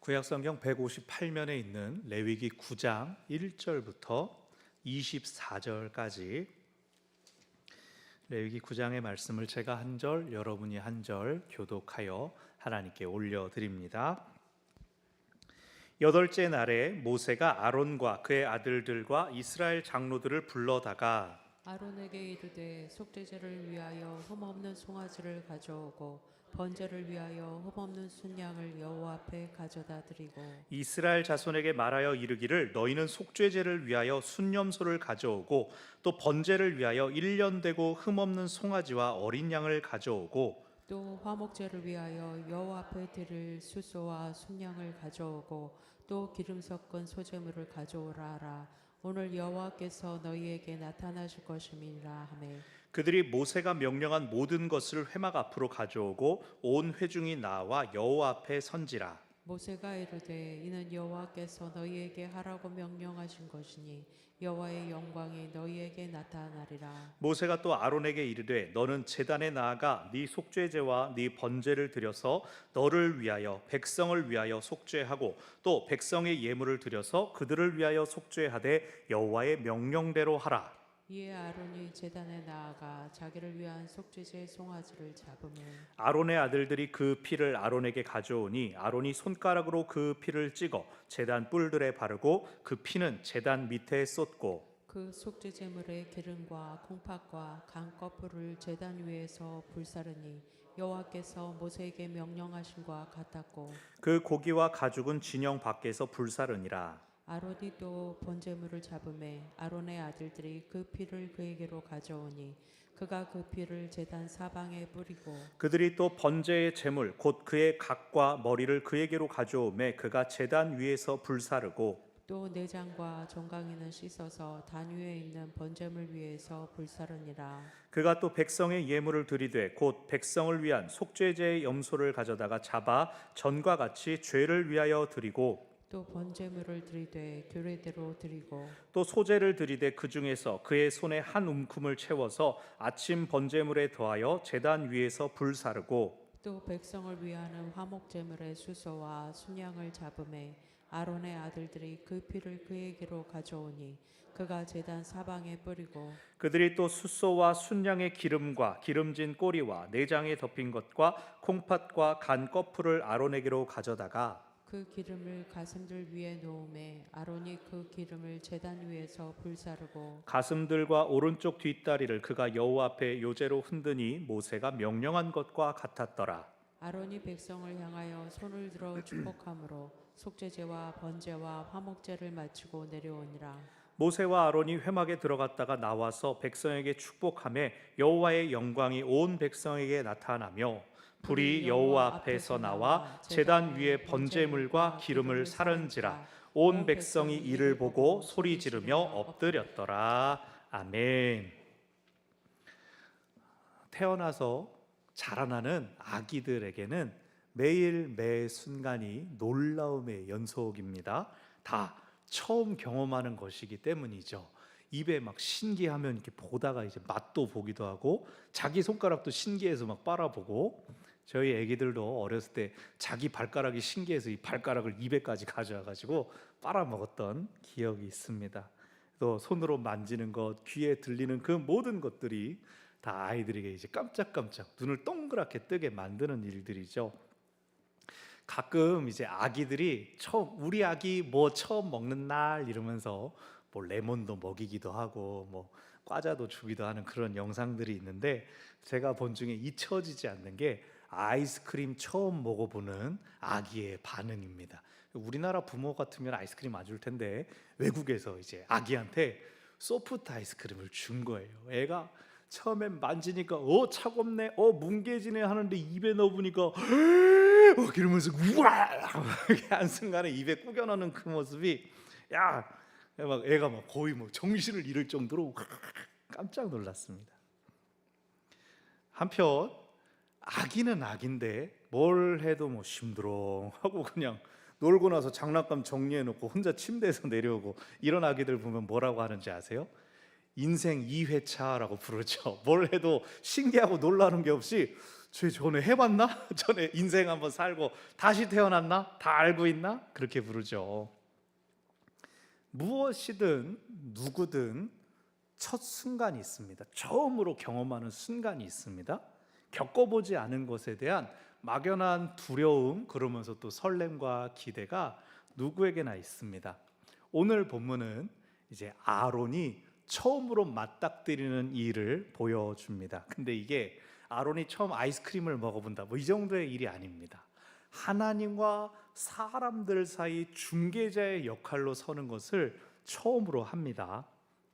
구약성경 158면에 있는 레위기 9장 1절부터 24절까지 레위기 9장의 말씀을 제가 한 절, 여러분이 한 절 교독하여 하나님께 올려드립니다. 여덟째 날에 모세가 아론과 그의 아들들과 이스라엘 장로들을 불러다가 아론에게 이르되 속죄제를 위하여 흠없는 송아지를 가져오고 번제를 위하여 흠없는 순양을 여호와 앞에 가져다 드리고 이스라엘 자손에게 말하여 이르기를 너희는 속죄제를 위하여 순염소를 가져오고 또 번제를 위하여 1년 되고 흠없는 송아지와 어린 양을 가져오고 또 화목제를 위하여 여호와 앞에 드릴 숫소와 순양을 가져오고 또 기름 섞은 소제물을 가져오라 하라. 오늘 여호와께서 너희에게 나타나실 것임이라 하매 그들이 모세가 명령한 모든 것을 회막 앞으로 가져오고 온 회중이 나와 여호와 앞에 선지라. 모세가 이르되 이는 여호와께서 너희에게 하라고 명령하신 것이니 여호와의 영광이 너희에게 나타나리라. 모세가 또 아론에게 이르되 너는 제단에 나아가 네 속죄제와 네 번제를 드려서 너를 위하여 백성을 위하여 속죄하고 또 백성의 예물을 드려서 그들을 위하여 속죄하되 여호와의 명령대로 하라. 이에 아론이 제단에 나아가 자기를 위한 속죄제 송아지를 잡으며 아론의 아들들이 그 피를 아론에게 가져오니 아론이 손가락으로 그 피를 찍어 제단 뿔들에 바르고 그 피는 제단 밑에 쏟고 그 속죄제물의 기름과 콩팥과 간 거풀을 제단 위에서 불사르니 여호와께서 모세에게 명령하신과 같았고 그 고기와 가죽은 진영 밖에서 불사르니라. 아론이 또 번제물을 잡음에 아론의 아들들이 그 피를 그에게로 가져오니 그가 그 피를 제단 사방에 뿌리고 그들이 또 번제의 제물 곧 그의 각과 머리를 그에게로 가져오매 그가 제단 위에서 불사르고 또 내장과 정강이는 씻어서 단 위에 있는 번제물 위에서 불사르니라. 그가 또 백성의 예물을 드리되 곧 백성을 위한 속죄제의 염소를 가져다가 잡아 전과 같이 죄를 위하여 드리고 또 번제물을 드리되 규례대로 드리고 또 소제를 드리되 그 중에서 그의 손에 한 움큼을 채워서 아침 번제물에 더하여 제단 위에서 불사르고 또 백성을 위하는 화목제물의 수소와 순양을 잡음에 아론의 아들들이 그 피를 그에게로 가져오니 그가 제단 사방에 뿌리고 그들이 또 숫소와 순양의 기름과 기름진 꼬리와 내장에 덮인 것과 콩팥과 간 거풀을 아론에게로 가져다가 그 기름을 가슴들 위에 놓음에 아론이 그 기름을 제단 위에서 불사르고 가슴들과 오른쪽 뒷다리를 그가 여호와 앞에 요제로 흔드니 모세가 명령한 것과 같았더라. 아론이 백성을 향하여 손을 들어 축복함으로 속죄제와 번제와 화목제를 마치고 내려오니라. 모세와 아론이 회막에 들어갔다가 나와서 백성에게 축복하며 여호와의 영광이 온 백성에게 나타나며 불이 여호와 앞에서 나와 제단 위에 번제물과 기름을 사른지라. 온 백성이 이를 보고 소리 지르며 엎드렸더라. 아멘. 태어나서 자라나는 아기들에게는 매일 매 순간이 놀라움의 연속입니다. 다 처음 경험하는 것이기 때문이죠. 입에 막 신기하면 이렇게 보다가 이제 맛도 보기도 하고 자기 손가락도 신기해서 막 빨아보고 저희 애기들도 어렸을 때 자기 발가락이 신기해서 이 발가락을 입에까지 가져와가지고 빨아먹었던 기억이 있습니다. 또 손으로 만지는 것, 귀에 들리는 그 모든 것들이 다 아이들에게 이제 깜짝깜짝 눈을 동그랗게 뜨게 만드는 일들이죠. 가끔 이제 아기들이 우리 아기 뭐 처음 먹는 날 이러면서 뭐 레몬도 먹이기도 하고 뭐 과자도 주기도 하는 그런 영상들이 있는데 제가 본 중에 잊혀지지 않는 게 아이스크림 처음 먹어보는 아기의 반응입니다. 우리나라 부모 같으면 아이스크림 안 줄 텐데 외국에서 이제 아기한테 소프트 아이스크림을 준 거예요. 애가 처음엔 만지니까 차갑네, 뭉개지네 하는데 입에 넣어보니까 이러면서 우와 한순간에 입에 꾸겨 넣는 그 모습이 애가 막 거의 뭐 정신을 잃을 정도로 깜짝 놀랐습니다. 한편 아기는 아기인데 뭘 해도 뭐 심드렁하고 그냥 놀고 나서 장난감 정리해놓고 혼자 침대에서 내려오고 이런 아기들 보면 뭐라고 하는지 아세요? 인생 2회차라고 부르죠. 뭘 해도 신기하고 놀라는 게 없이 쟤 전에 해봤나? 전에 인생 한번 살고 다시 태어났나? 다 알고 있나? 그렇게 부르죠. 무엇이든 누구든 첫 순간이 있습니다. 처음으로 경험하는 순간이 있습니다. 겪어보지 않은 것에 대한 막연한 두려움, 그러면서 또 설렘과 기대가 누구에게나 있습니다. 오늘 본문은 이제 아론이 처음으로 맞닥뜨리는 일을 보여줍니다. 근데 이게 아론이 처음 아이스크림을 먹어본다 뭐 이 정도의 일이 아닙니다. 하나님과 사람들 사이 중개자의 역할로 서는 것을 처음으로 합니다.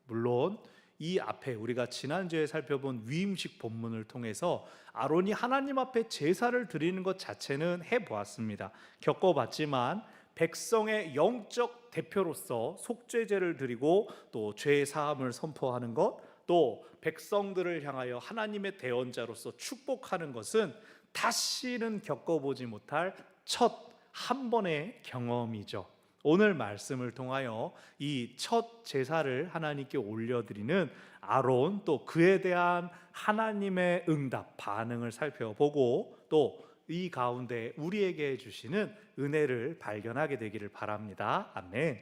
물론 이 앞에 우리가 지난주에 살펴본 위임식 본문을 통해서 아론이 하나님 앞에 제사를 드리는 것 자체는 해보았습니다. 겪어봤지만 백성의 영적 대표로서 속죄제를 드리고 또 죄 사함을 선포하는 것, 또 백성들을 향하여 하나님의 대언자로서 축복하는 것은 다시는 겪어보지 못할 첫 한 번의 경험이죠. 오늘 말씀을 통하여 이 첫 제사를 하나님께 올려드리는 아론, 또 그에 대한 하나님의 응답, 반응을 살펴보고 또 이 가운데 우리에게 주시는 은혜를 발견하게 되기를 바랍니다. 아멘.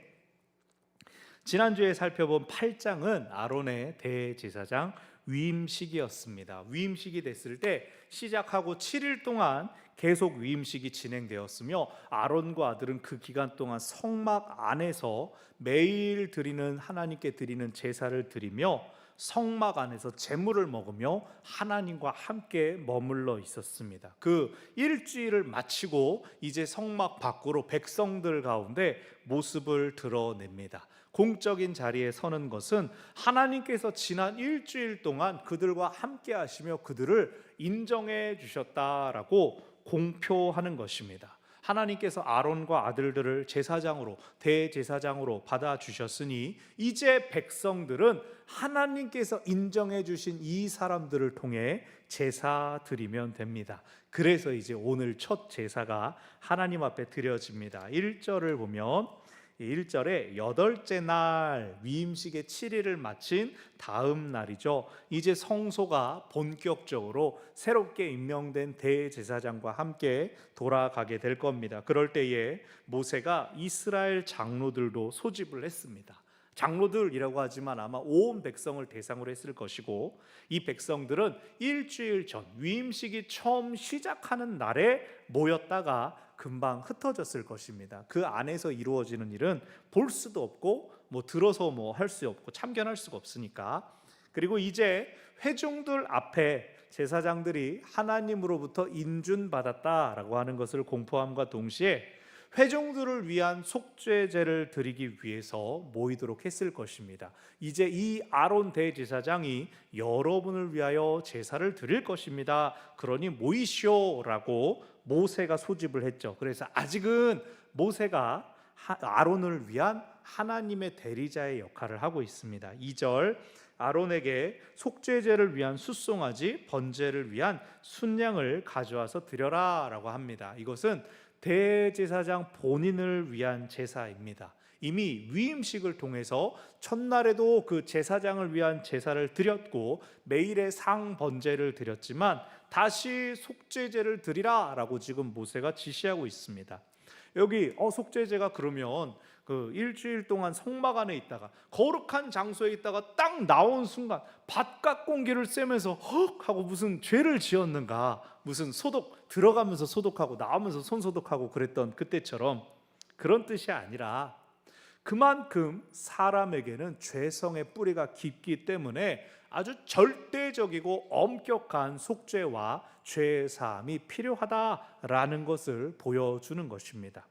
지난주에 살펴본 8장은 아론의 대제사장 위임식이었습니다. 위임식이 됐을 때 시작하고 7일 동안 계속 위임식이 진행되었으며 아론과 아들은 그 기간 동안 성막 안에서 매일 드리는 하나님께 드리는 제사를 드리며 성막 안에서 제물을 먹으며 하나님과 함께 머물러 있었습니다. 그 일주일을 마치고 이제 성막 밖으로 백성들 가운데 모습을 드러냅니다. 공적인 자리에 서는 것은 하나님께서 지난 일주일 동안 그들과 함께 하시며 그들을 인정해 주셨다라고 공표하는 것입니다. 하나님께서 아론과 아들들을 제사장으로, 대제사장으로 받아주셨으니 이제 백성들은 하나님께서 인정해 주신 이 사람들을 통해 제사 드리면 됩니다. 그래서 이제 오늘 첫 제사가 하나님 앞에 드려집니다. 1절을 보면 1절에 여덟째 날 위임식의 7일을 마친 다음 날이죠. 이제 성소가 본격적으로 새롭게 임명된 대제사장과 함께 돌아가게 될 겁니다. 그럴 때에 모세가 이스라엘 장로들도 소집을 했습니다. 장로들이라고 하지만 아마 온 백성을 대상으로 했을 것이고, 이 백성들은 일주일 전 위임식이 처음 시작하는 날에 모였다가 금방 흩어졌을 것입니다. 그 안에서 이루어지는 일은 볼 수도 없고 들어서 할 수 없고 참견할 수가 없으니까. 그리고 이제 회중들 앞에 제사장들이 하나님으로부터 인준받았다라고 하는 것을 공포함과 동시에 회중들을 위한 속죄제를 드리기 위해서 모이도록 했을 것입니다. 이제 이 아론 대제사장이 여러분을 위하여 제사를 드릴 것입니다. 그러니 모이시오라고 모세가 소집을 했죠. 그래서 아직은 모세가 아론을 위한 하나님의 대리자의 역할을 하고 있습니다. 2절 아론에게 속죄제를 위한 숫송아지, 번제를 위한 순양을 가져와서 드려라 라고 합니다. 이것은 대제사장 본인을 위한 제사입니다. 이미 위임식을 통해서 첫날에도 그 제사장을 위한 제사를 드렸고 매일의 상 번제를 드렸지만 다시 속죄제를 드리라 라고 지금 모세가 지시하고 있습니다. 여기 속죄제가 그러면 그 일주일 동안 성막 안에 있다가 거룩한 장소에 있다가 딱 나온 순간 바깥 공기를 쐬면서 헉 하고 무슨 죄를 지었는가, 무슨 소독 들어가면서 소독하고 나오면서 손 소독하고 그랬던 그때처럼 그런 뜻이 아니라 그만큼 사람에게는 죄성의 뿌리가 깊기 때문에 아주 절대적이고 엄격한 속죄와 죄 사함이 필요하다라는 것을 보여주는 것입니다.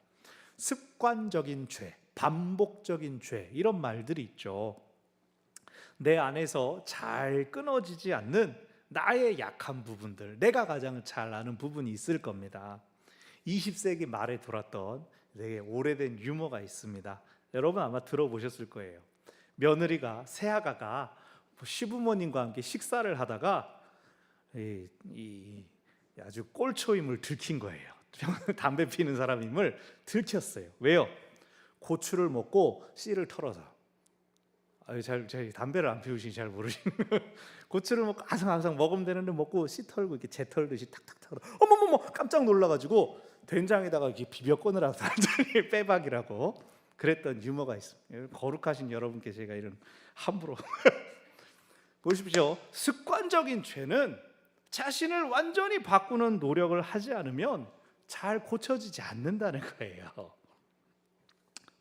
습관적인 죄, 반복적인 죄, 이런 말들이 있죠. 내 안에서 잘 끊어지지 않는 나의 약한 부분들, 내가 가장 잘 아는 부분이 있을 겁니다. 20세기 말에 돌았던 되게 오래된 유머가 있습니다. 여러분 아마 들어보셨을 거예요. 며느리가, 새아가가 시부모님과 함께 식사를 하다가 아주 꼴초임을 들킨 거예요. 담배 피는 사람임을 들켰어요. 왜요? 고추를 먹고 씨를 털어서. 잘 담배를 안 피우시니 잘 모르시는 고추를 먹고 항상 먹으면 되는데 먹고 씨 털고 이렇게 재 털듯이 탁탁탁 어머머머 깜짝 놀라가지고 된장에다가 이렇게 비벼 꺼내라고 사람들이 빼박이라고 그랬던 유머가 있습니다. 거룩하신 여러분께 제가 이런 함부로 보십시오. 습관적인 죄는 자신을 완전히 바꾸는 노력을 하지 않으면 잘 고쳐지지 않는다는 거예요.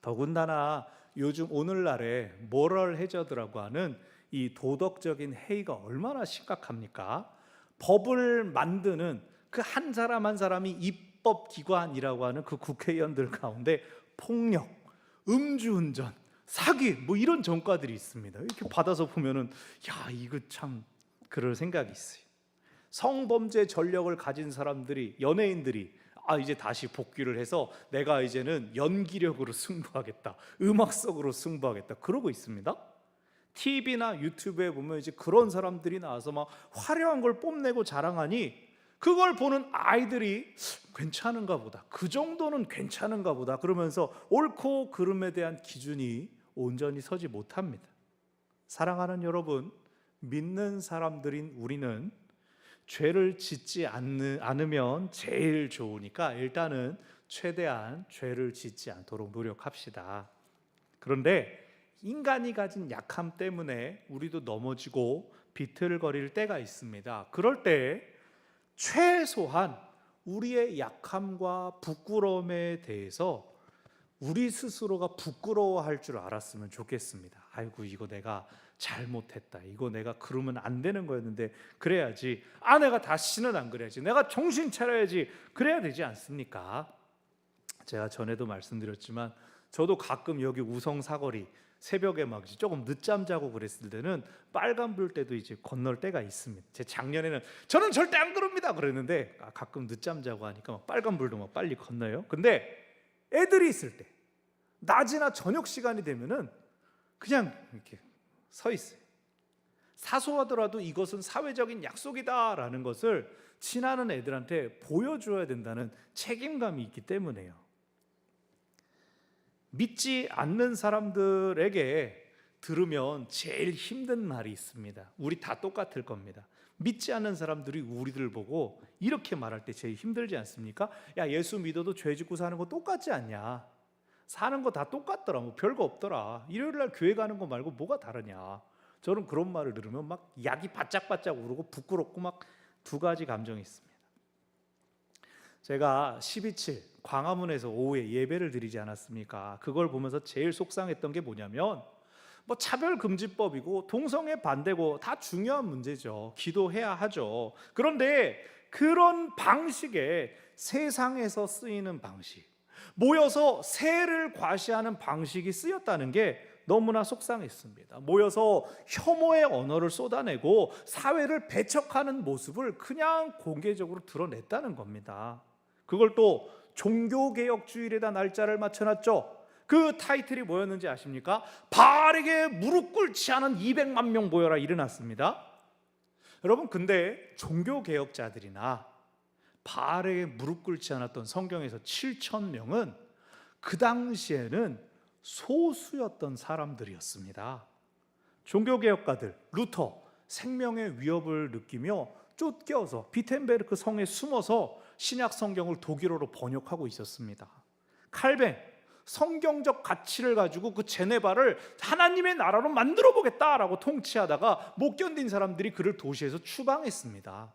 더군다나 요즘 오늘날에 모럴 해저드라고 하는 이 도덕적인 해이가 얼마나 심각합니까? 법을 만드는 그 한 사람 한 사람이 입법기관이라고 하는 그 국회의원들 가운데 폭력, 음주운전, 사기 뭐 이런 전과들이 있습니다. 이렇게 받아서 보면은 야 이거 참 그럴 생각이 있어요. 성범죄 전력을 가진 사람들이 연예인들이 이제 다시 복귀를 해서 내가 이제는 연기력으로 승부하겠다, 음악성으로 승부하겠다 그러고 있습니다. TV나 유튜브에 보면 이제 그런 사람들이 나와서 막 화려한 걸 뽐내고 자랑하니 그걸 보는 아이들이 괜찮은가 보다, 그 정도는 괜찮은가 보다 그러면서 옳고 그름에 대한 기준이 온전히 서지 못합니다. 사랑하는 여러분, 믿는 사람들인 우리는 죄를 짓지 않으면 제일 좋으니까 일단은 최대한 죄를 짓지 않도록 노력합시다. 그런데 인간이 가진 약함 때문에 우리도 넘어지고 비틀거릴 때가 있습니다. 그럴 때 최소한 우리의 약함과 부끄러움에 대해서 우리 스스로가 부끄러워할 줄 알았으면 좋겠습니다. 아이고 이거 내가 잘못했다, 이거 내가 그러면 안 되는 거였는데 그래야지, 내가 다시는 안 그래야지, 내가 정신 차려야지 그래야 되지 않습니까? 제가 전에도 말씀드렸지만 저도 가끔 여기 우성 사거리 새벽에 막 조금 늦잠 자고 그랬을 때는 빨간불 때도 이제 건널 때가 있습니다. 제 작년에는 저는 절대 안 그럽니다 그랬는데 가끔 늦잠 자고 하니까 막 빨간불도 막 빨리 건너요. 근데 애들이 있을 때 낮이나 저녁 시간이 되면은 그냥 이렇게 서 있어요. 사소하더라도 이것은 사회적인 약속이다라는 것을 친하는 애들한테 보여줘야 된다는 책임감이 있기 때문에요. 믿지 않는 사람들에게 들으면 제일 힘든 말이 있습니다. 우리 다 똑같을 겁니다. 믿지 않는 사람들이 우리들 보고 이렇게 말할 때 제일 힘들지 않습니까? 야, 예수 믿어도 죄 짓고 사는 거 똑같지 않냐? 사는 거 다 똑같더라, 뭐 별거 없더라, 일요일날 교회 가는 거 말고 뭐가 다르냐? 저는 그런 말을 들으면 막 약이 바짝바짝 오르고 부끄럽고 막 두 가지 감정이 있습니다. 제가 12.7 광화문에서 오후에 예배를 드리지 않았습니까? 그걸 보면서 제일 속상했던 게 뭐냐면 뭐 차별금지법이고 동성애 반대고 다 중요한 문제죠. 기도해야 하죠. 그런데 그런 방식에 세상에서 쓰이는 방식, 모여서 세를 과시하는 방식이 쓰였다는 게 너무나 속상했습니다. 모여서 혐오의 언어를 쏟아내고 사회를 배척하는 모습을 그냥 공개적으로 드러냈다는 겁니다. 그걸 또 종교개혁주일에다 날짜를 맞춰놨죠. 그 타이틀이 뭐였는지 아십니까? 바알에게 무릎 꿇지 않은 200만 명 모여라 일어났습니다. 여러분, 근데 종교개혁자들이나 바알에게 무릎 꿇지 않았던 성경에서 7천 명은 그 당시에는 소수였던 사람들이었습니다. 종교개혁가들, 루터, 생명의 위협을 느끼며 쫓겨서 비텐베르크 성에 숨어서 신약 성경을 독일어로 번역하고 있었습니다. 칼뱅, 성경적 가치를 가지고 그 제네바를 하나님의 나라로 만들어 보겠다라고 통치하다가 못 견딘 사람들이 그를 도시에서 추방했습니다.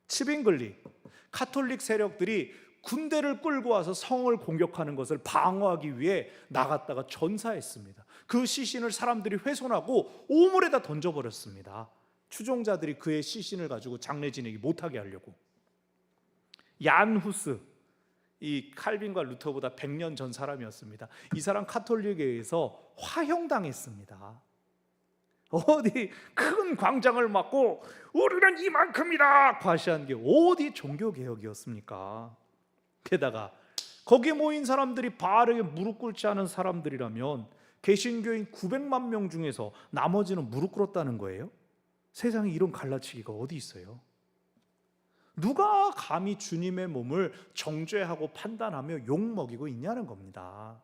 치빙글리, 카톨릭 세력들이 군대를 끌고 와서 성을 공격하는 것을 방어하기 위해 나갔다가 전사했습니다. 그 시신을 사람들이 훼손하고 오물에다 던져버렸습니다. 추종자들이 그의 시신을 가지고 장례 지내기 못하게 하려고. 얀 후스, 이 칼빈과 루터보다 100년 전 사람이었습니다. 이 사람 카톨릭에 의해서 화형당했습니다. 어디 큰 광장을 막고 우리는 이만큼이다 과시한 게 어디 종교개혁이었습니까? 게다가 거기 모인 사람들이 바알에게 무릎 꿇지 않은 사람들이라면 개신교인 900만 명 중에서 나머지는 무릎 꿇었다는 거예요? 세상에 이런 갈라치기가 어디 있어요? 누가 감히 주님의 몸을 정죄하고 판단하며 욕먹이고 있냐는 겁니다.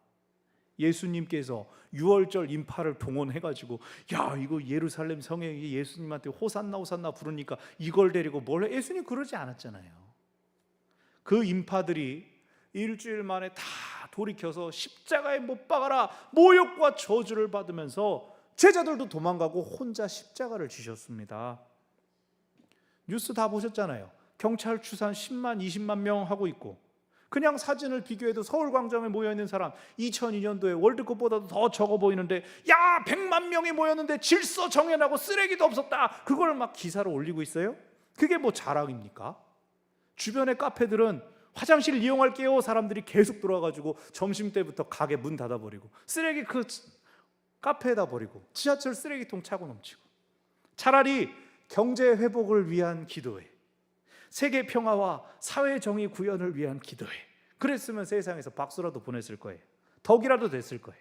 예수님께서 유월절 인파를 동원해가지고 야 이거 예루살렘 성에 예수님한테 호산나 호산나 부르니까 이걸 데리고 뭘 해? 예수님 그러지 않았잖아요. 그 인파들이 일주일 만에 다 돌이켜서 십자가에 못 박아라 모욕과 저주를 받으면서 제자들도 도망가고 혼자 십자가를 지셨습니다. 뉴스 다 보셨잖아요. 경찰 추산 10만 20만 명 하고 있고, 그냥 사진을 비교해도 서울광장에 모여있는 사람 2002년도에 월드컵보다도 더 적어 보이는데 야 100만 명이 모였는데 질서 정연하고 쓰레기도 없었다, 그걸 막 기사로 올리고 있어요. 그게 뭐 자랑입니까? 주변의 카페들은 화장실 이용할게요 사람들이 계속 들어와가지고 점심때부터 가게 문 닫아버리고 쓰레기 그 카페에다 버리고 지하철 쓰레기통 차고 넘치고, 차라리 경제 회복을 위한 기도회, 세계 평화와 사회 정의 구현을 위한 기도회, 그랬으면 세상에서 박수라도 보냈을 거예요. 덕이라도 됐을 거예요.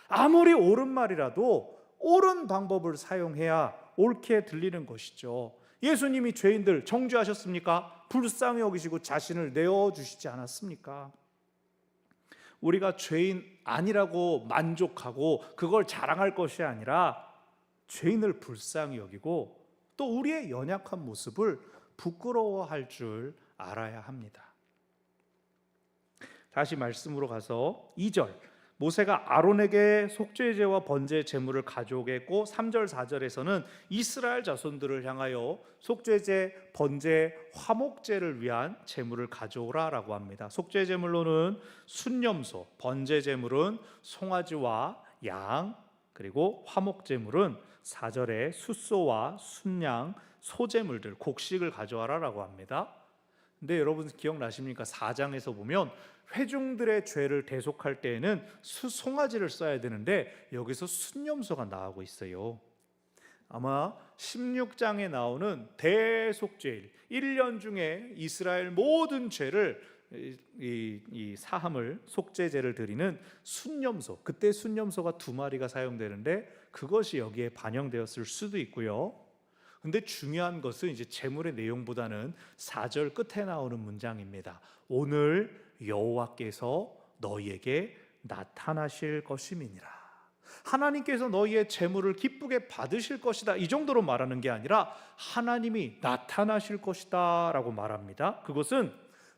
아무리 옳은 말이라도 옳은 방법을 사용해야 옳게 들리는 것이죠. 예수님이 죄인들 정죄하셨습니까? 불쌍히 여기시고 자신을 내어주시지 않았습니까? 우리가 죄인 아니라고 만족하고 그걸 자랑할 것이 아니라 죄인을 불쌍히 여기고 또 우리의 연약한 모습을 부끄러워할 줄 알아야 합니다. 다시 말씀으로 가서 2절, 모세가 아론에게 속죄제와 번제 제물을 가져오게 했고 3절 4절에서는 이스라엘 자손들을 향하여 속죄제, 번제, 화목제를 위한 제물을 가져오라라고 합니다. 속죄 제물로는 순념소, 번제 제물은 송아지와 양, 그리고 화목 제물은 4절에 숫소와 순양, 소제물들, 곡식을 가져와라라고 합니다. 근데 여러분 기억나십니까? 4장에서 보면 회중들의 죄를 대속할 때에는 송아지를 써야 되는데 여기서 순념소가 나오고 있어요. 아마 16장에 나오는 대속죄일, 1년 중에 이스라엘 모든 죄를 이 사함을 속죄제를 드리는 순념소, 그때 순념소가 2마리가 사용되는데 그것이 여기에 반영되었을 수도 있고요. 근데 중요한 것은 이제 제물의 내용보다는 4절 끝에 나오는 문장입니다. 오늘 여호와께서 너희에게 나타나실 것임이니라. 하나님께서 너희의 제물을 기쁘게 받으실 것이다, 이 정도로 말하는 게 아니라 하나님이 나타나실 것이다 라고 말합니다. 그것은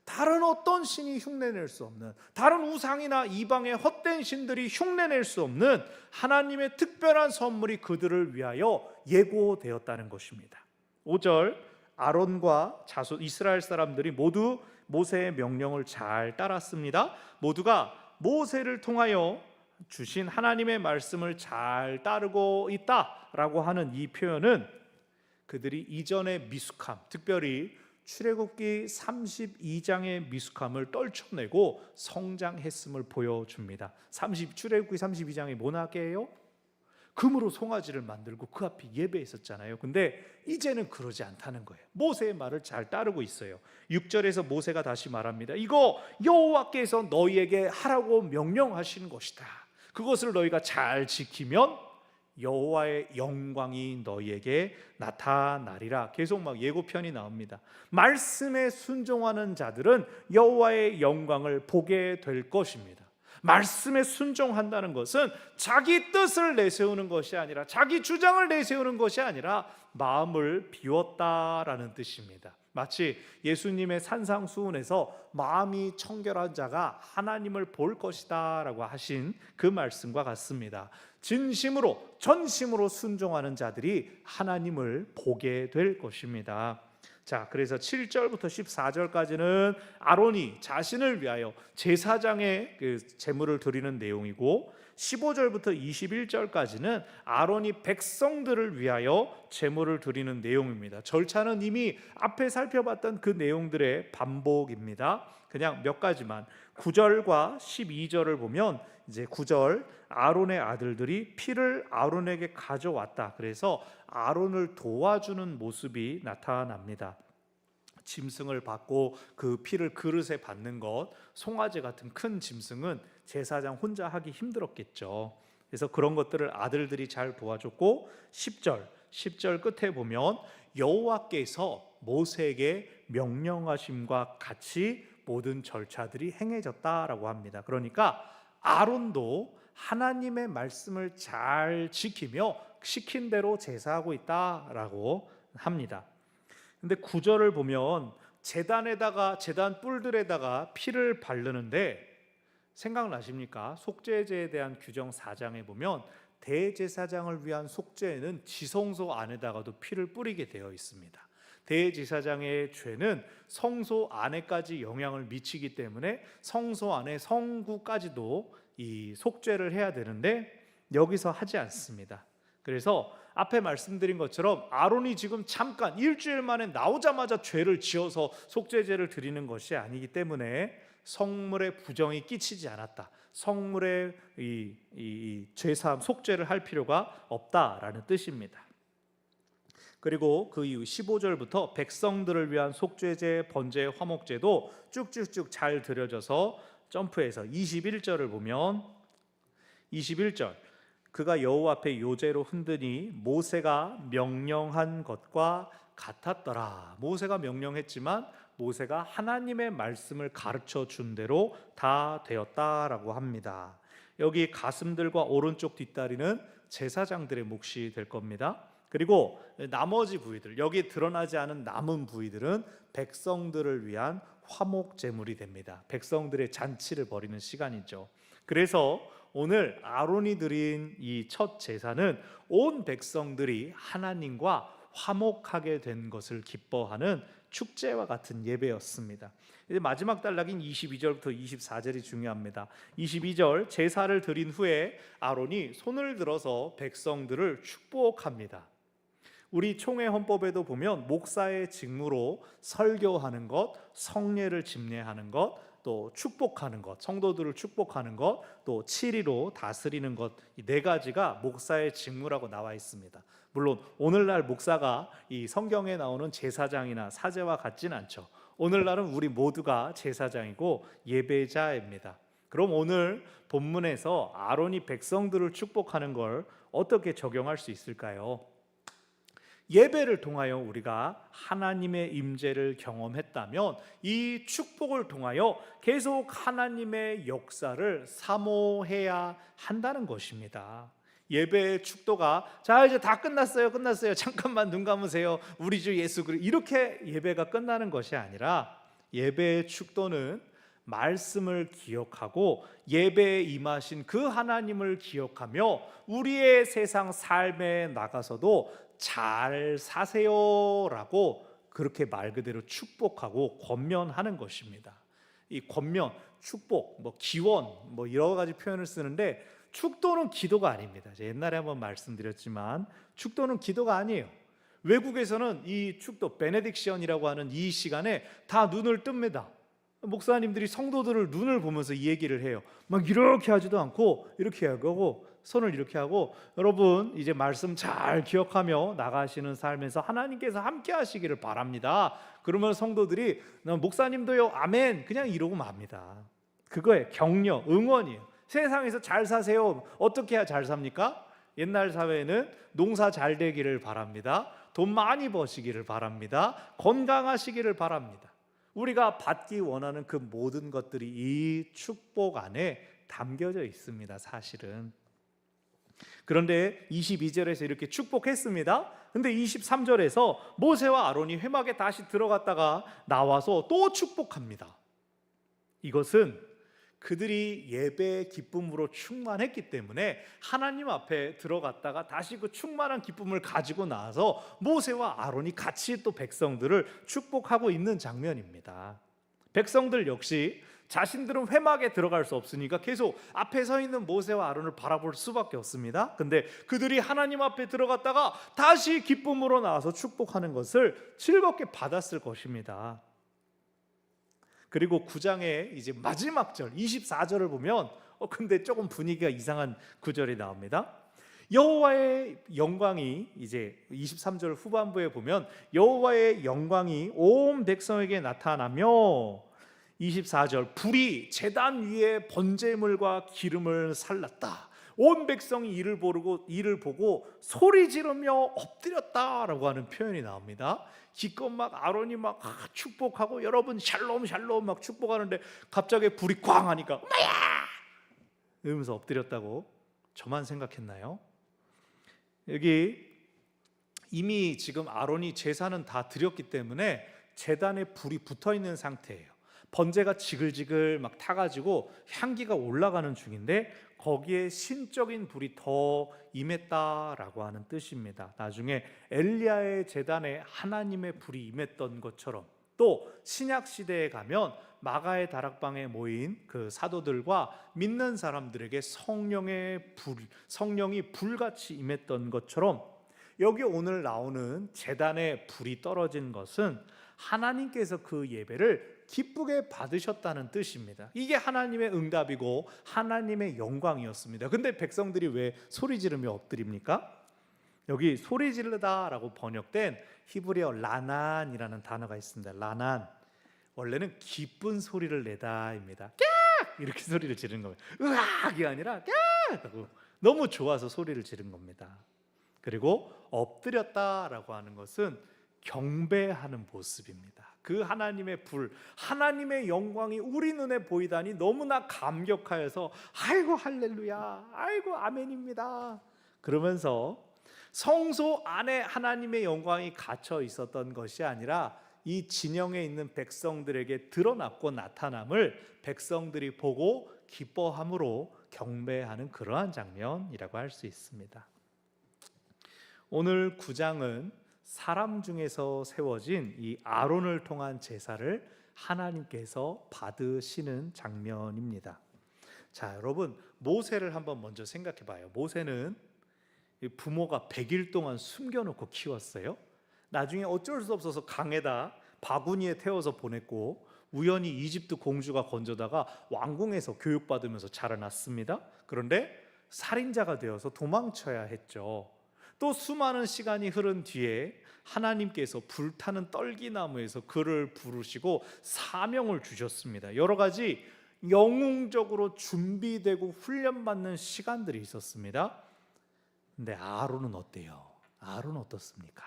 다른 어떤 신이 흉내낼 수 없는, 다른 우상이나 이방의 헛된 신들이 흉내낼 수 없는 하나님의 특별한 선물이 그들을 위하여 예고되었다는 것입니다. 5절, 아론과 자손 이스라엘 사람들이 모두 모세의 명령을 잘 따랐습니다. 모두가 모세를 통하여 주신 하나님의 말씀을 잘 따르고 있다라고 하는 이 표현은 그들이 이전의 미숙함, 특별히 출애굽기 32장의 미숙함을 떨쳐내고 성장했음을 보여줍니다. 출애굽기 32장이 뭐 나게요? 금으로 송아지를 만들고 그 앞에 예배했었잖아요. 근데 이제는 그러지 않다는 거예요. 모세의 말을 잘 따르고 있어요. 6절에서 모세가 다시 말합니다. 이거 여호와께서 너희에게 하라고 명령하신 것이다. 그것을 너희가 잘 지키면 여호와의 영광이 너희에게 나타나리라. 계속 막 예고편이 나옵니다. 말씀에 순종하는 자들은 여호와의 영광을 보게 될 것입니다. 말씀에 순종한다는 것은 자기 뜻을 내세우는 것이 아니라, 자기 주장을 내세우는 것이 아니라 마음을 비웠다라는 뜻입니다. 마치 예수님의 산상수훈에서 마음이 청결한 자가 하나님을 볼 것이다 라고 하신 그 말씀과 같습니다. 진심으로 전심으로 순종하는 자들이 하나님을 보게 될 것입니다. 자, 그래서 7절부터 14절까지는 아론이 자신을 위하여 제사장의 그 제물을 드리는 내용이고, 15절부터 21절까지는 아론이 백성들을 위하여 제물을 드리는 내용입니다. 절차는 이미 앞에 살펴봤던 그 내용들의 반복입니다. 그냥 몇 가지만. 9절과 12절을 보면 이제 9절, 아론의 아들들이 피를 아론에게 가져왔다. 그래서 아론을 도와주는 모습이 나타납니다. 짐승을 받고 그 피를 그릇에 받는 것, 송아지 같은 큰 짐승은 제사장 혼자 하기 힘들었겠죠. 그래서 그런 것들을 아들들이 잘 도와줬고, 10절 끝에 보면 여호와께서 모세에게 명령하심과 같이 모든 절차들이 행해졌다라고 합니다. 그러니까 아론도 하나님의 말씀을 잘 지키며 시킨 대로 제사하고 있다라고 합니다. 근데 9절을 보면 제단 뿔들에다가 피를 바르는데 생각나십니까? 속죄제에 대한 규정 4장에 보면 대제사장을 위한 속죄에는 지성소 안에다가도 피를 뿌리게 되어 있습니다. 대제사장의 죄는 성소 안에까지 영향을 미치기 때문에 성소 안에 성구까지도 이 속죄를 해야 되는데 여기서 하지 않습니다. 그래서 앞에 말씀드린 것처럼 아론이 지금 잠깐 일주일 만에 나오자마자 죄를 지어서 속죄제를 드리는 것이 아니기 때문에 성물에 부정이 끼치지 않았다. 성물의 이 죄사함 속죄를 할 필요가 없다라는 뜻입니다. 그리고 그 이후 15절부터 백성들을 위한 속죄제, 번제, 화목제도 쭉쭉쭉 잘 드려져서 점프해서 21절을 보면 21절 그가 여호와 앞에 요제로 흔드니 모세가 명령한 것과 같았더라. 모세가 명령했지만 모세가 하나님의 말씀을 가르쳐 준 대로 다 되었다라고 합니다. 여기 가슴들과 오른쪽 뒷다리는 제사장들의 몫이 될 겁니다. 그리고 나머지 부위들, 여기 드러나지 않은 남은 부위들은 백성들을 위한 화목 제물이 됩니다. 백성들의 잔치를 벌이는 시간이죠. 그래서 오늘 아론이 드린 이 첫 제사는 온 백성들이 하나님과 화목하게 된 것을 기뻐하는 축제와 같은 예배였습니다. 이제 마지막 단락인 22절부터 24절이 중요합니다. 22절 제사를 드린 후에 아론이 손을 들어서 백성들을 축복합니다. 우리 총회 헌법에도 보면 목사의 직무로 설교하는 것, 성례를 집례하는 것, 또 축복하는 것, 성도들을 축복하는 것, 또 치리로 다스리는 것, 이 네 가지가 목사의 직무라고 나와 있습니다. 물론 오늘날 목사가 이 성경에 나오는 제사장이나 사제와 같진 않죠. 오늘날은 우리 모두가 제사장이고 예배자입니다. 그럼 오늘 본문에서 아론이 백성들을 축복하는 걸 어떻게 적용할 수 있을까요? 예배를 통하여 우리가 하나님의 임재를 경험했다면 이 축복을 통하여 계속 하나님의 역사를 사모해야 한다는 것입니다. 예배의 축도가 자 이제 다 끝났어요. 잠깐만 눈 감으세요. 우리 주 예수 그리스도 이렇게 예배가 끝나는 것이 아니라 예배의 축도는 말씀을 기억하고 예배에 임하신 그 하나님을 기억하며 우리의 세상 삶에 나가서도 잘 사세요라고 그렇게 말 그대로 축복하고 권면하는 것입니다. 이 권면, 축복, 기원 여러 가지 표현을 쓰는데 축도는 기도가 아닙니다. 제가 옛날에 한번 말씀드렸지만 축도는 기도가 아니에요. 외국에서는 이 축도 베네딕션이라고 하는 이 시간에 다 눈을 뜹니다. 목사님들이 성도들을 눈을 보면서 이 얘기를 해요. 막 이렇게 하지도 않고 이렇게 하고 손을 이렇게 하고 여러분 이제 말씀 잘 기억하며 나가시는 삶에서 하나님께서 함께 하시기를 바랍니다. 그러면 성도들이 목사님도요 아멘 그냥 이러고 맙니다. 그거에 격려, 응원이에요. 세상에서 잘 사세요. 어떻게 해야 잘 삽니까? 옛날 사회에는 농사 잘 되기를 바랍니다. 돈 많이 버시기를 바랍니다. 건강하시기를 바랍니다. 우리가 받기 원하는 그 모든 것들이 이 축복 안에 담겨져 있습니다. 사실은. 그런데 22절에서 이렇게 축복했습니다. 근데 23절에서 모세와 아론이 회막에 다시 들어갔다가 나와서 또 축복합니다. 이것은 그들이 예배의 기쁨으로 충만했기 때문에 하나님 앞에 들어갔다가 다시 그 충만한 기쁨을 가지고 나와서 모세와 아론이 같이 또 백성들을 축복하고 있는 장면입니다. 백성들 역시 자신들은 회막에 들어갈 수 없으니까 계속 앞에 서 있는 모세와 아론을 바라볼 수밖에 없습니다. 근데 그들이 하나님 앞에 들어갔다가 다시 기쁨으로 나와서 축복하는 것을 즐겁게 받았을 것입니다. 그리고 9장의 이제 마지막 절 24절을 보면 근데 조금 분위기가 이상한 구절이 나옵니다. 여호와의 영광이 이제 23절 후반부에 보면 여호와의 영광이 온 백성에게 나타나며 24절 불이 제단 위에 번제물과 기름을 살랐다. 온 백성이 이를 보고 소리 지르며 엎드렸다라고 하는 표현이 나옵니다. 기껏 막 아론이 막 축복하고 여러분 샬롬 샬롬 막 축복하는데 갑자기 불이 꽝 하니까 엄마야 이러면서 엎드렸다고 저만 생각했나요? 여기 이미 지금 아론이 제사는 다 드렸기 때문에 제단에 불이 붙어 있는 상태예요. 번제가 지글지글 막 타가지고 향기가 올라가는 중인데 거기에 신적인 불이 더 임했다라고 하는 뜻입니다. 나중에 엘리야의 제단에 하나님의 불이 임했던 것처럼 또 신약 시대에 가면 마가의 다락방에 모인 그 사도들과 믿는 사람들에게 성령이 불같이 임했던 것처럼 여기 오늘 나오는 제단에 불이 떨어진 것은 하나님께서 그 예배를 기쁘게 받으셨다는 뜻입니다. 이게 하나님의 응답이고 하나님의 영광이었습니다. 근데 백성들이 왜 소리 지르며 엎드립니까? 여기 소리 지르다라고 번역된 히브리어 라난이라는 단어가 있습니다. 라난, 원래는 기쁜 소리를 내다입니다. 깍! 이렇게 소리를 지르는 겁니다. 으악이 아니라 깍! 하고 너무 좋아서 소리를 지른 겁니다. 그리고 엎드렸다라고 하는 것은 경배하는 모습입니다. 그 하나님의 불, 하나님의 영광이 우리 눈에 보이다니 너무나 감격하여서 아이고 할렐루야, 아이고 아멘입니다 그러면서 성소 안에 하나님의 영광이 갇혀 있었던 것이 아니라 이 진영에 있는 백성들에게 드러났고 나타남을 백성들이 보고 기뻐함으로 경배하는 그러한 장면이라고 할 수 있습니다. 오늘 9장은 사람 중에서 세워진 이 아론을 통한 제사를 하나님께서 받으시는 장면입니다. 자, 여러분 모세를 한번 먼저 생각해 봐요. 모세는 부모가 100일 동안 숨겨놓고 키웠어요. 나중에 어쩔 수 없어서 강에다 바구니에 태워서 보냈고 우연히 이집트 공주가 건져다가 왕궁에서 교육받으면서 자라났습니다. 그런데 살인자가 되어서 도망쳐야 했죠. 또 수많은 시간이 흐른 뒤에 하나님께서 불타는 떨기나무에서 그를 부르시고 사명을 주셨습니다. 여러 가지 영웅적으로 준비되고 훈련받는 시간들이 있었습니다. 근데 아론은 어때요? 아론 어떻습니까?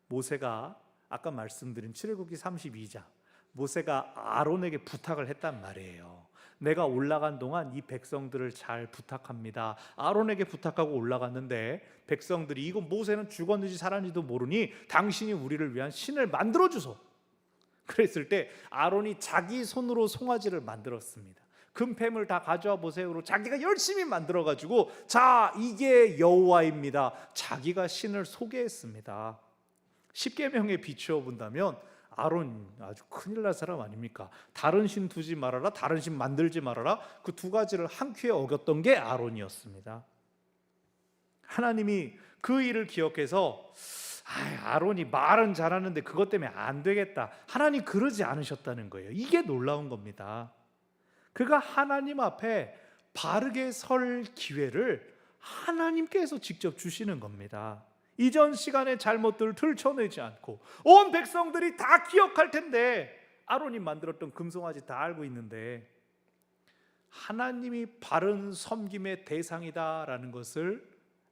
모세가 아까 말씀드린 출애굽기 32장, 모세가 아론에게 부탁을 했단 말이에요. 내가 올라간 동안 이 백성들을 잘 부탁합니다. 아론에게 부탁하고 올라갔는데 백성들이 이거 모세는 죽었는지 살았는지도 모르니 당신이 우리를 위한 신을 만들어 주소. 그랬을 때 아론이 자기 손으로 송아지를 만들었습니다. 금패물 다 가져와 보세요. 자기가 열심히 만들어가지고 자 이게 여호와입니다. 자기가 신을 소개했습니다. 십계명에 비추어 본다면 아론 아주 큰일 날 사람 아닙니까? 다른 신 두지 말아라, 다른 신 만들지 말아라. 그 두 가지를 한 큐에 어겼던 게 아론이었습니다. 하나님이 그 일을 기억해서 아론이 말은 잘하는데 그것 때문에 안 되겠다. 하나님 그러지 않으셨다는 거예요. 이게 놀라운 겁니다. 그가 하나님 앞에 바르게 설 기회를 하나님께서 직접 주시는 겁니다. 이전 시간의 잘못들을 들춰내지 않고 온 백성들이 다 기억할 텐데 아론이 만들었던 금송아지 다 알고 있는데 하나님이 바른 섬김의 대상이다라는 것을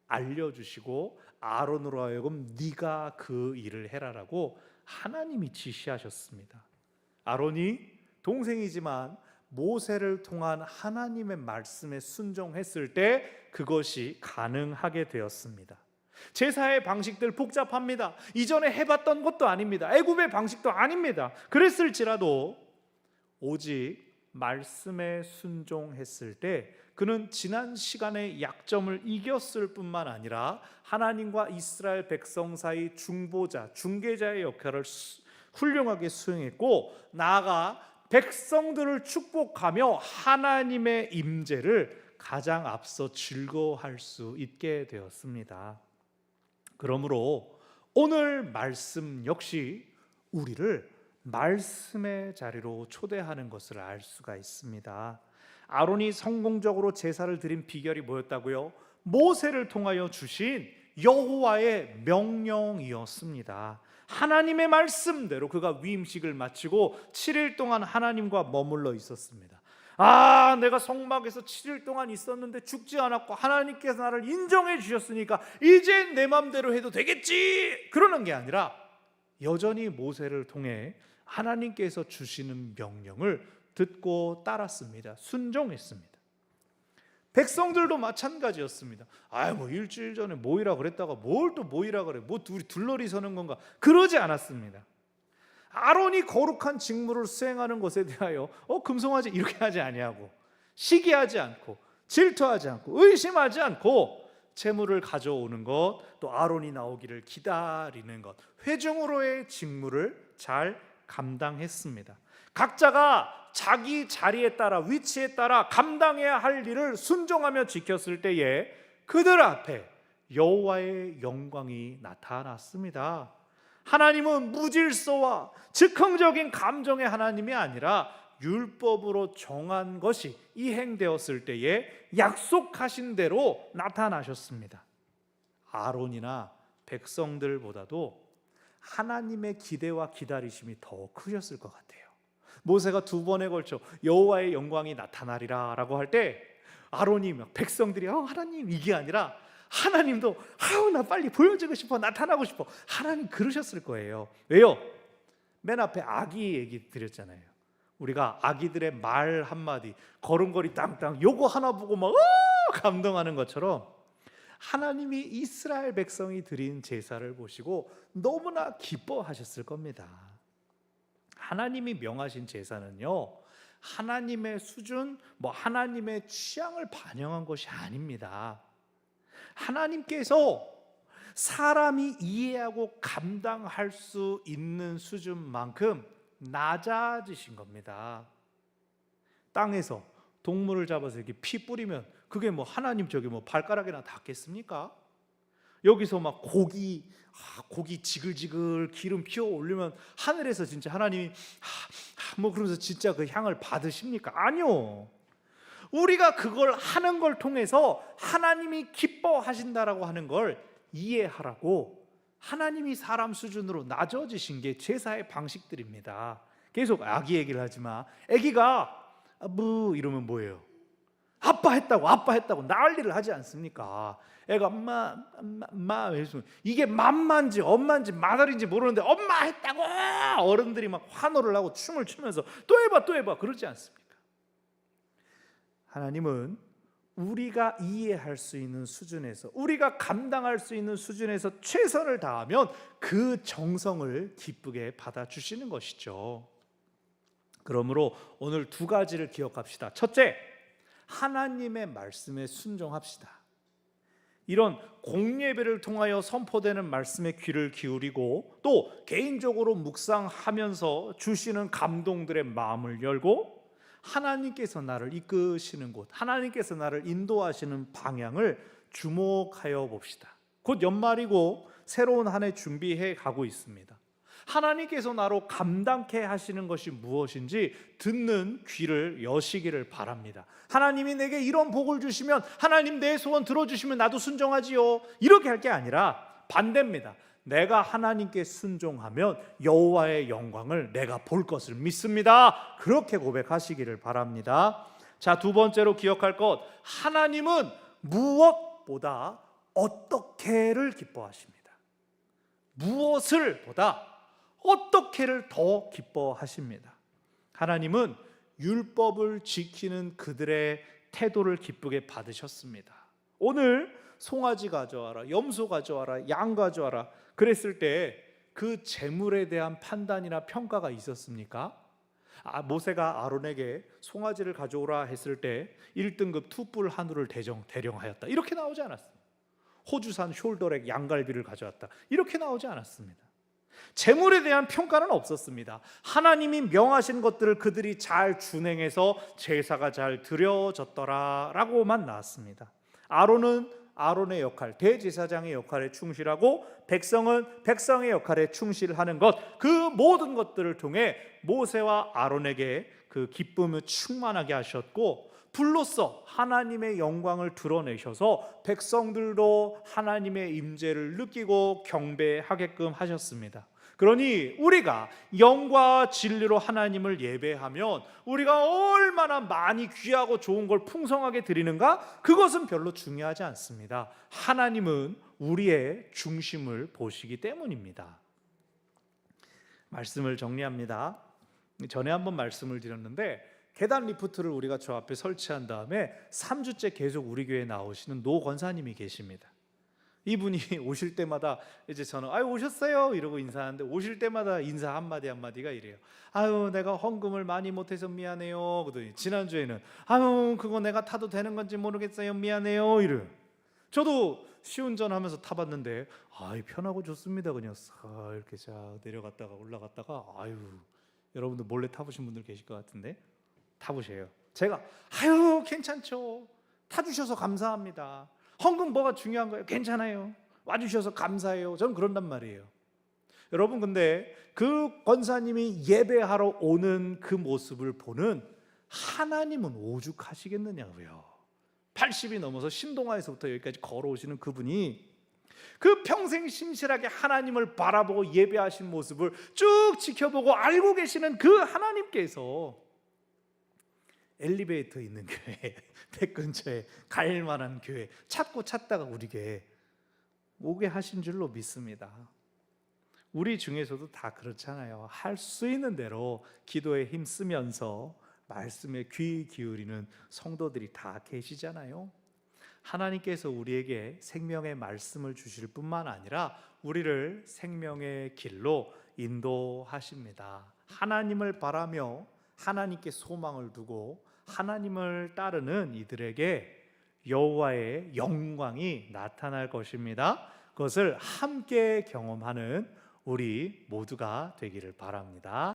알려주시고 아론으로 하여금 네가 그 일을 해라라고 하나님이 지시하셨습니다. 아론이 동생이지만 모세를 통한 하나님의 말씀에 순종했을 때 그것이 가능하게 되었습니다. 제사의 방식들 복잡합니다. 이전에 해봤던 것도 아닙니다. 애굽의 방식도 아닙니다. 그랬을지라도 오직 말씀에 순종했을 때 그는 지난 시간의 약점을 이겼을 뿐만 아니라 하나님과 이스라엘 백성 사이 중보자, 중개자의 역할을 훌륭하게 수행했고 나아가 백성들을 축복하며 하나님의 임재를 가장 앞서 즐거워할 수 있게 되었습니다. 그러므로 오늘 말씀 역시 우리를 말씀의 자리로 초대하는 것을 알 수가 있습니다. 아론이 성공적으로 제사를 드린 비결이 뭐였다고요? 모세를 통하여 주신 여호와의 명령이었습니다. 하나님의 말씀대로 그가 위임식을 마치고 7일 동안 하나님과 머물러 있었습니다. 내가 성막에서 7일 동안 있었는데 죽지 않았고 하나님께서 나를 인정해 주셨으니까 이제 내 맘대로 해도 되겠지 그러는 게 아니라 여전히 모세를 통해 하나님께서 주시는 명령을 듣고 따랐습니다. 순종했습니다. 백성들도 마찬가지였습니다. 뭐 일주일 전에 모이라 그랬다가 뭘 또 모이라 그래? 뭐 둘이 둘러리 서는 건가? 그러지 않았습니다. 아론이 거룩한 직무를 수행하는 것에 대하여 금송아지 이렇게 하지 아니하고, 시기하지 않고, 질투하지 않고, 의심하지 않고 제물을 가져오는 것, 또 아론이 나오기를 기다리는 것, 회중으로의 직무를 잘 감당했습니다. 각자가 자기 자리에 따라, 위치에 따라 감당해야 할 일을 순종하며 지켰을 때에 그들 앞에 여호와의 영광이 나타났습니다. 하나님은 무질서와 즉흥적인 감정의 하나님이 아니라 율법으로 정한 것이 이행되었을 때에 약속하신 대로 나타나셨습니다. 아론이나 백성들보다도 하나님의 기대와 기다리심이 더 크셨을 것 같아요. 모세가 2번에 걸쳐 여호와의 영광이 나타나리라 라고 할 때 아론이 막 백성들이 하나님 이게 아니라 하나님도 나 빨리 보여주고 싶어, 나타나고 싶어, 하나님 그러셨을 거예요. 왜요? 맨 앞에 아기 얘기 드렸잖아요. 우리가 아기들의 말 한마디, 걸음걸이 땅땅 요거 하나 보고 막 감동하는 것처럼 하나님이 이스라엘 백성이 드린 제사를 보시고 너무나 기뻐하셨을 겁니다. 하나님이 명하신 제사는요, 하나님의 수준, 하나님의 취향을 반영한 것이 아닙니다. 하나님께서 사람이 이해하고 감당할 수 있는 수준만큼 낮아지신 겁니다. 땅에서 동물을 잡아서 이렇게 피 뿌리면 그게 하나님 발가락에나 닿겠습니까? 여기서 막 고기 지글지글 기름 피워 올리면 하늘에서 진짜 하나님이 그러면서 진짜 그 향을 받으십니까? 아니요. 우리가 그걸 하는 걸 통해서 하나님이 기뻐하신다라고 하는 걸 이해하라고 하나님이 사람 수준으로 낮아지신 게 제사의 방식들입니다. 계속 아기 얘기를 하지 마. 아기가 이러면 뭐예요? 아빠 했다고 난리를 하지 않습니까? 애가 엄마 이게 맘만지 엄마인지 마다리인지 모르는데 엄마 했다고 어른들이 막 환호를 하고 춤을 추면서 또 해봐 그러지 않습니까? 하나님은 우리가 이해할 수 있는 수준에서, 우리가 감당할 수 있는 수준에서 최선을 다하면 그 정성을 기쁘게 받아주시는 것이죠. 그러므로 오늘 2가지를 기억합시다. 첫째, 하나님의 말씀에 순종합시다. 이런 공예배를 통하여 선포되는 말씀에 귀를 기울이고 또 개인적으로 묵상하면서 주시는 감동들의 마음을 열고 하나님께서 나를 이끄시는 곳, 하나님께서 나를 인도하시는 방향을 주목하여 봅시다. 곧 연말이고 새로운 한 해 준비해 가고 있습니다. 하나님께서 나로 감당케 하시는 것이 무엇인지 듣는 귀를 여시기를 바랍니다. 하나님이 내게 이런 복을 주시면, 하나님 내 소원 들어주시면 나도 순종하지요, 이렇게 할 게 아니라 반대입니다. 내가 하나님께 순종하면 여호와의 영광을 내가 볼 것을 믿습니다. 그렇게 고백하시기를 바랍니다. 자, 2번째로 기억할 것, 하나님은 무엇보다 어떻게를 기뻐하십니다. 무엇을 보다 어떻게를 더 기뻐하십니다. 하나님은 율법을 지키는 그들의 태도를 기쁘게 받으셨습니다. 오늘 송아지 가져와라, 염소 가져와라, 양 가져와라 그랬을 때 그 제물에 대한 판단이나 평가가 있었습니까? 모세가 아론에게 송아지를 가져오라 했을 때 1등급 투뿔 한우를 대령하였다, 이렇게 나오지 않았습니다. 호주산 숄더렉 양갈비를 가져왔다, 이렇게 나오지 않았습니다. 제물에 대한 평가는 없었습니다. 하나님이 명하신 것들을 그들이 잘 준행해서 제사가 잘 드려졌더라라고만 나왔습니다. 아론은 아론의 역할, 대제사장의 역할에 충실하고 백성은 백성의 역할에 충실하는 것, 그 모든 것들을 통해 모세와 아론에게 그 기쁨을 충만하게 하셨고 불로써 하나님의 영광을 드러내셔서 백성들도 하나님의 임재를 느끼고 경배하게끔 하셨습니다. 그러니 우리가 영과 진리로 하나님을 예배하면 우리가 얼마나 많이 귀하고 좋은 걸 풍성하게 드리는가? 그것은 별로 중요하지 않습니다. 하나님은 우리의 중심을 보시기 때문입니다. 말씀을 정리합니다. 전에 한번 말씀을 드렸는데 계단 리프트를 우리가 저 앞에 설치한 다음에 3주째 계속 우리 교회에 나오시는 노 권사님이 계십니다. 이분이 오실 때마다 이제 저는 아유 오셨어요 이러고 인사하는데, 오실 때마다 인사 한마디 한마디가 이래요. 아유 내가 헌금을 많이 못해서 미안해요. 그러더니 지난주에는 아유 그거 내가 타도 되는 건지 모르겠어요 미안해요 이래요. 저도 시운전하면서 타봤는데 아이 편하고 좋습니다. 그냥 싹 이렇게 쫙 내려갔다가 올라갔다가, 아유 여러분들 몰래 타보신 분들 계실 것 같은데 타보세요. 제가 아유 괜찮죠, 타주셔서 감사합니다, 헌금 뭐가 중요한 거예요, 괜찮아요, 와주셔서 감사해요, 저는 그런단 말이에요. 여러분 근데 그 권사님이 예배하러 오는 그 모습을 보는 하나님은 오죽하시겠느냐고요. 80이 넘어서 신동아에서부터 여기까지 걸어오시는 그분이 그 평생 신실하게 하나님을 바라보고 예배하신 모습을 쭉 지켜보고 알고 계시는 그 하나님께서 엘리베이터 있는 교회, 댁 근처에 갈 만한 교회 찾고 찾다가 우리 교회에 오게 하신 줄로 믿습니다. 우리 중에서도 다 그렇잖아요. 할 수 있는 대로 기도에 힘쓰면서 말씀에 귀 기울이는 성도들이 다 계시잖아요. 하나님께서 우리에게 생명의 말씀을 주실 뿐만 아니라 우리를 생명의 길로 인도하십니다. 하나님을 바라며 하나님께 소망을 두고 하나님을 따르는 이들에게 여호와의 영광이 나타날 것입니다. 그것을 함께 경험하는 우리 모두가 되기를 바랍니다.